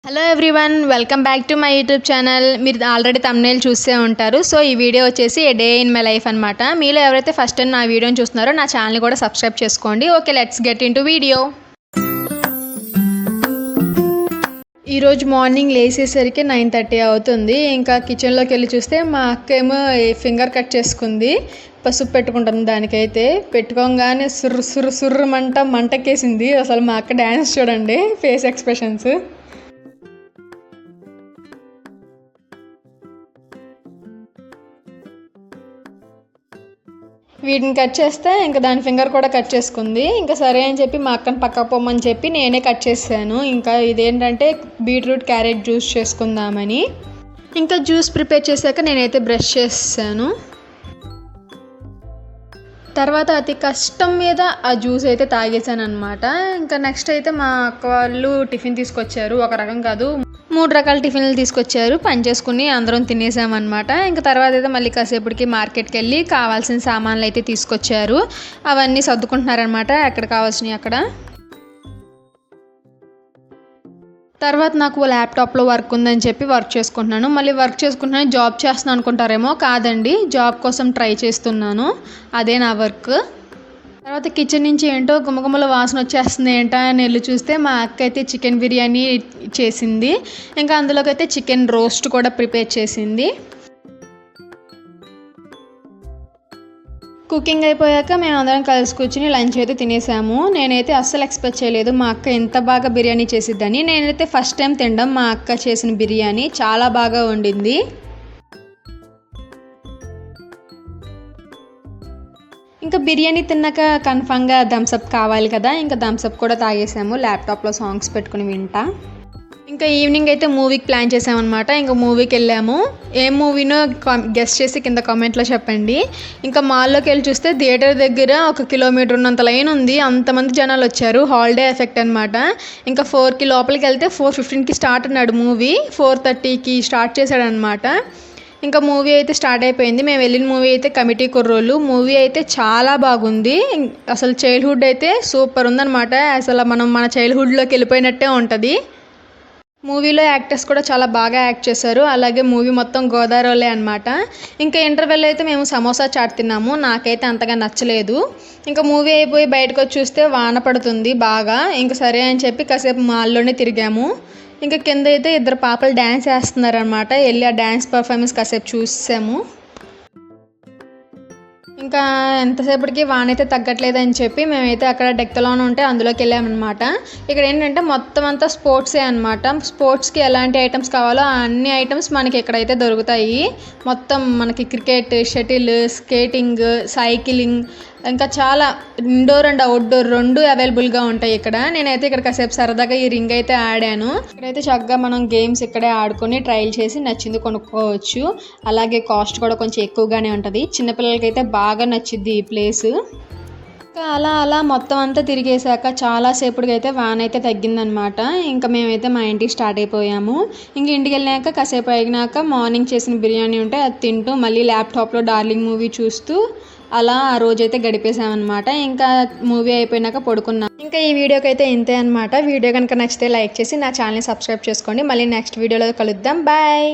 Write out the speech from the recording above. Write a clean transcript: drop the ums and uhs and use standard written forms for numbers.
Hello everyone, welcome back to my YouTube channel. మీరు already thumbnail చూసే ఉంటారు. So ఈ వీడియో వచ్చేసి ఏ డే ఇన్ మై లైఫ్ అనమాట. మీలో ఎవరైతే ఫస్ట్ టైం నా వీడియోని చూస్తున్నారో నా ఛానల్ని కూడా సబ్స్క్రైబ్ చేసుకోండి. Okay, let's get in to video. ఈరోజు మార్నింగ్ లేచేసరికి 9:30 అవుతుంది. ఇంకా కిచెన్లోకి వెళ్ళి చూస్తే మా అక్క ఏమో ఫింగర్ కట్ చేసుకుంది. పసుపు పెట్టుకుంటుంది. దానికైతే పెట్టుకోగానే సుర్రు మంటకేసింది. అసలు మా అక్క డ్యాన్స్ చూడండి, ఫేస్ ఎక్స్ప్రెషన్స్. వీటిని కట్ చేస్తే ఇంకా దాని ఫింగర్ కూడా కట్ చేసుకుంది. ఇంకా సరే అని చెప్పి మా అక్కని పక్కకు పోమని చెప్పి నేనే కట్ చేశాను. ఇంకా ఇదేంటంటే బీట్రూట్ క్యారెట్ జ్యూస్ చేసుకుందామని. ఇంకా జ్యూస్ ప్రిపేర్ చేశాక నేనైతే బ్రష్ చేసాను. తర్వాత అతి కష్టం మీద ఆ జ్యూస్ అయితే తాగేసాను అనమాట. ఇంకా నెక్స్ట్ అయితే మా అక్క వాళ్ళు టిఫిన్ తీసుకొచ్చారు. ఒక రకం కాదు, 3 రకాల టిఫిన్లు తీసుకొచ్చారు. పని చేసుకుని అందరం తినేసామన్నమాట. ఇంకా తర్వాత అయితే మళ్ళీ కాసేపటికి మార్కెట్కి వెళ్ళి కావాల్సిన సామాన్లు అయితే తీసుకొచ్చారు. అవన్నీ సర్దుకుంటున్నారనమాట, ఎక్కడ కావాల్సినవి అక్కడ. తర్వాత నాకు ల్యాప్టాప్లో వర్క్ ఉందని చెప్పి వర్క్ చేసుకుంటున్నాను. మళ్ళీ వర్క్ చేసుకుంటున్నాను, జాబ్ చేస్తున్నాను అనుకుంటారేమో. కాదండి, జాబ్ కోసం ట్రై చేస్తున్నాను. అదే నా వర్క్. తర్వాత కిచెన్ నుంచి ఏంటో గుమగుమల వాసన వచ్చేస్తుంది ఏంటా అని వెళ్ళి చూస్తే మా అక్క అయితే చికెన్ బిర్యానీ చేసింది. ఇంకా అందులోకి అయితే చికెన్ రోస్ట్ కూడా ప్రిపేర్ చేసింది. కుకింగ్ అయిపోయాక మేము అందరం కలిసి కూర్చుని లంచ్ అయితే తినేసాము. నేనైతే అస్సలు ఎక్స్పెక్ట్ చేయలేదు మా అక్క ఎంత బాగా బిర్యానీ చేసిద్దని. నేనైతే ఫస్ట్ టైం తినడం మా అక్క చేసిన బిర్యానీ. చాలా బాగా వండింది. ఇంకా బిర్యానీ తిన్నాక కన్ఫామ్గా థమ్స్అప్ కావాలి కదా. ఇంకా థమ్స్అప్ కూడా తాగేసాము ల్యాప్టాప్లో సాంగ్స్ పెట్టుకుని వింటా. ఇంకా ఈవినింగ్ అయితే మూవీకి ప్లాన్ చేసామన్నమాట. ఇంకా మూవీకి వెళ్ళాము. ఏం మూవీనో గెస్ట్ చేసి కింద కామెంట్లో చెప్పండి. ఇంకా మాల్లోకి వెళ్ళి చూస్తే థియేటర్ దగ్గర 1 కిలోమీటర్ ఉన్నంత లైన్ ఉంది. అంతమంది జనాలు వచ్చారు. హాలిడే ఎఫెక్ట్ అనమాట. ఇంకా 4కి లోపలికి వెళ్తే 4:15కి స్టార్ట్ అన్నాడు మూవీ. 4:30కి స్టార్ట్ చేశాడనమాట. ఇంకా మూవీ అయితే స్టార్ట్ అయిపోయింది. మేము వెళ్ళిన మూవీ అయితే కమిటీ కుర్రోళ్ళు. మూవీ అయితే చాలా బాగుంది. అసలు చైల్డ్హుడ్ అయితే సూపర్ ఉందన్నమాట. అసలు మనం మన చైల్డ్హుడ్లోకి వెళ్ళిపోయినట్టే ఉంటుంది. మూవీలో యాక్టర్స్ కూడా చాలా బాగా యాక్ట్ చేశారు. అలాగే మూవీ మొత్తం గోదావరిలే అనమాట. ఇంకా ఇంటర్వెల్ అయితే మేము సమోసా చాట్ తిన్నాము. నాకైతే అంతగా నచ్చలేదు. ఇంకా మూవీ అయిపోయి బయటకు వచ్చి చూస్తే వాన పడుతుంది బాగా. ఇంకా సరే అని చెప్పి కాసేపు మాల్లోనే తిరిగాము. ఇంకా కింద అయితే 2 పాపలు డ్యాన్స్ వేస్తున్నారనమాట. వెళ్ళి ఆ డ్యాన్స్ పర్ఫార్మెన్స్ కాసేపు చూసాము. ఇంకా ఎంతసేపటికి వాన అయితే తగ్గట్లేదని చెప్పి మేమైతే అక్కడ డెక్తలాన్ ఉంటే అందులోకి వెళ్ళామన్నమాట. ఇక్కడ ఏంటంటే మొత్తం అంతా స్పోర్ట్సే అనమాట. స్పోర్ట్స్కి ఎలాంటి ఐటమ్స్ కావాలో అన్ని ఐటమ్స్ మనకి ఇక్కడైతే దొరుకుతాయి. మొత్తం మనకి క్రికెట్, షటిల్, స్కేటింగ్, సైక్లింగ్, ఇంకా చాలా ఇండోర్ అండ్ అవుట్డోర్ 2 అవైలబుల్గా ఉంటాయి ఇక్కడ. నేనైతే ఇక్కడ కాసేపు సరదాగా ఈ రింగ్ అయితే ఆడాను. ఇక్కడైతే చక్కగా మనం గేమ్స్ ఇక్కడే ఆడుకొని ట్రయల్ చేసి నచ్చింది కొనుక్కోవచ్చు. అలాగే కాస్ట్ కూడా కొంచెం ఎక్కువగానే ఉంటుంది. చిన్నపిల్లలకైతే బాగా నచ్చింది ఈ ప్లేస్. ఇంకా అలా మొత్తం అంతా తిరిగేశాక చాలాసేపటికి అయితే వాన అయితే తగ్గిందనమాట. ఇంకా మేమైతే మా ఇంటికి స్టార్ట్ అయిపోయాము. ఇంక ఇంటికి వెళ్ళాక కాసేపు అయినాక మార్నింగ్ చేసిన బిర్యానీ ఉంటే అది తింటూ మళ్ళీ ల్యాప్టాప్లో డార్లింగ్ మూవీ చూస్తూ అలా ఆ రోజైతే గడిపేసామన్నమాట. ఇంకా మూవీ అయిపోయినాక పడుకున్నాం. ఇంకా ఈ వీడియోకి అయితే ఇంతే అనమాట. వీడియో కనుక నచ్చితే లైక్ చేసి నా ఛానల్ని సబ్స్క్రైబ్ చేసుకోండి. మళ్ళీ నెక్స్ట్ వీడియోలో కలుద్దాం. బాయ్.